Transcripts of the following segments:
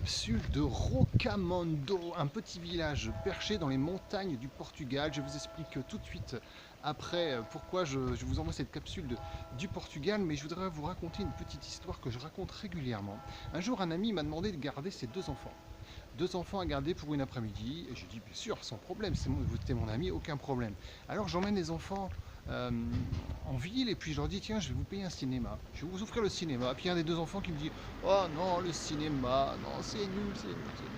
capsule de Rocamando, un petit village perché dans les montagnes du Portugal. Je vous explique tout de suite après pourquoi je vous envoie cette capsule du Portugal, mais je voudrais vous raconter une petite histoire que je raconte régulièrement. Un jour, un ami m'a demandé de garder ses deux enfants. Deux enfants à garder pour une après-midi, et j'ai dit bien sûr, sans problème, vous êtes mon ami, aucun problème. Alors j'emmène les enfants euh, en ville et puis je leur dis tiens, je vais vous payer un cinéma, je vais vous offrir le cinéma. Et puis un des deux enfants qui me dit oh non, le cinéma, non, c'est nul, c'est nul, c'est nul.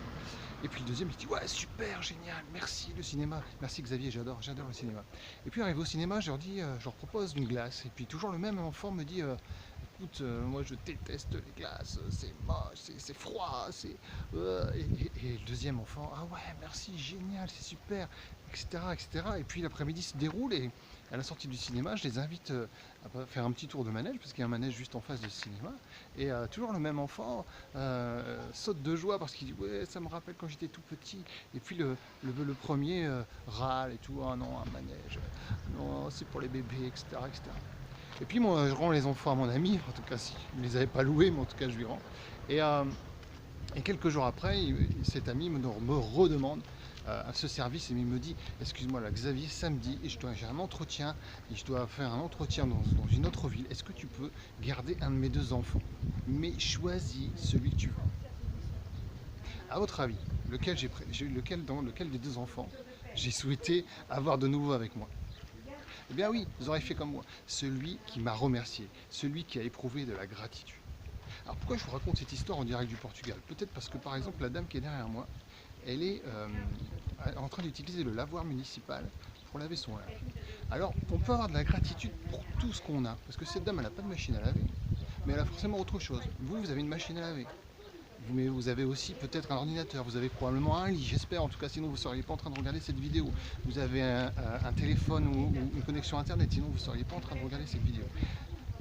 Et puis le deuxième il dit ouais, super, génial, merci le cinéma, merci Xavier, j'adore le cinéma. Et puis arrivé au cinéma, je leur propose une glace, et puis toujours le même enfant me dit écoute, moi je déteste les glaces, c'est moche, c'est froid, et le deuxième enfant, ah ouais, merci, génial, c'est super, etc., etc. Et puis l'après-midi se déroule et à la sortie du cinéma, je les invite à faire un petit tour de manège, parce qu'il y a un manège juste en face du cinéma. Et toujours le même enfant saute de joie parce qu'il dit ouais, ça me rappelle quand j'étais tout petit. Et puis le premier râle et tout, ah non, un manège, non, c'est pour les bébés, etc., etc. Et puis moi, je rends les enfants à mon ami, en tout cas si je ne les avais pas loués, mais en tout cas je lui rends. Et, euh, et quelques jours après, cet ami me redemande ce service et il me dit excuse-moi là Xavier, samedi, j'ai un entretien et je dois faire un entretien dans une autre ville. Est-ce que tu peux garder un de mes deux enfants? Mais choisis celui que tu veux. À votre avis, lequel des deux enfants j'ai souhaité avoir de nouveau avec moi? Eh bien oui, vous aurez fait comme moi. Celui qui m'a remercié, celui qui a éprouvé de la gratitude. Alors pourquoi je vous raconte cette histoire en direct du Portugal? Peut-être parce que par exemple la dame qui est derrière moi, elle est en train d'utiliser le lavoir municipal pour laver son linge. Alors on peut avoir de la gratitude pour tout ce qu'on a, parce que cette dame elle n'a pas de machine à laver, mais elle a forcément autre chose. Vous avez une machine à laver. Mais vous avez aussi peut-être un ordinateur, vous avez probablement un lit, j'espère en tout cas, sinon vous ne seriez pas en train de regarder cette vidéo. Vous avez un téléphone ou une connexion internet, sinon vous ne seriez pas en train de regarder cette vidéo.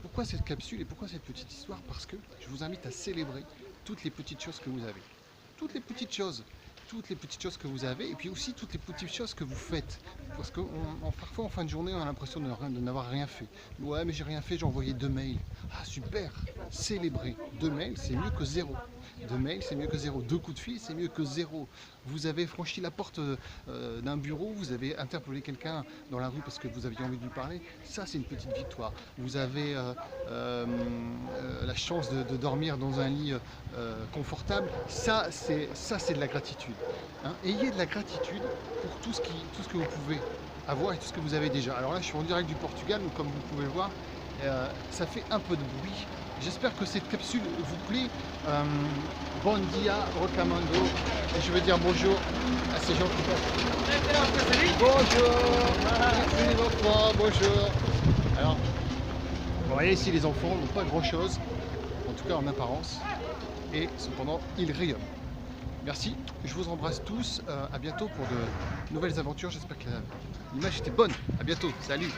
Pourquoi cette capsule et pourquoi cette petite histoire? Parce que je vous invite à célébrer toutes les petites choses que vous avez. Toutes les petites choses. Toutes les petites choses que vous avez et puis aussi toutes les petites choses que vous faites. Parce que parfois en fin de journée on a l'impression de n'avoir rien fait. Ouais mais j'ai rien fait, j'ai envoyé 2 mails. Ah super, célébrer. 2 mails c'est mieux que zéro. 2 mails c'est mieux que zéro. 2 coups de fil c'est mieux que zéro. Vous avez franchi la porte d'un bureau, vous avez interpellé quelqu'un dans la rue parce que vous aviez envie de lui parler. Ça c'est une petite victoire. Vous avez la chance de dormir dans un lit confortable. Ça c'est de la gratitude. Hein, ayez de la gratitude pour tout ce que vous pouvez avoir et tout ce que vous avez déjà. Alors là, je suis en direct du Portugal, donc comme vous pouvez le voir, ça fait un peu de bruit. J'espère que cette capsule vous plaît. Bon dia, Rocamando. Et je veux dire bonjour à ces gens qui passent. Bonjour, bonjour. Alors, vous voyez ici, les enfants n'ont pas grand-chose, en tout cas en apparence, et cependant, ils rayonnent. Merci, je vous embrasse tous, à bientôt pour de nouvelles aventures, j'espère que l'image était bonne, à bientôt, salut.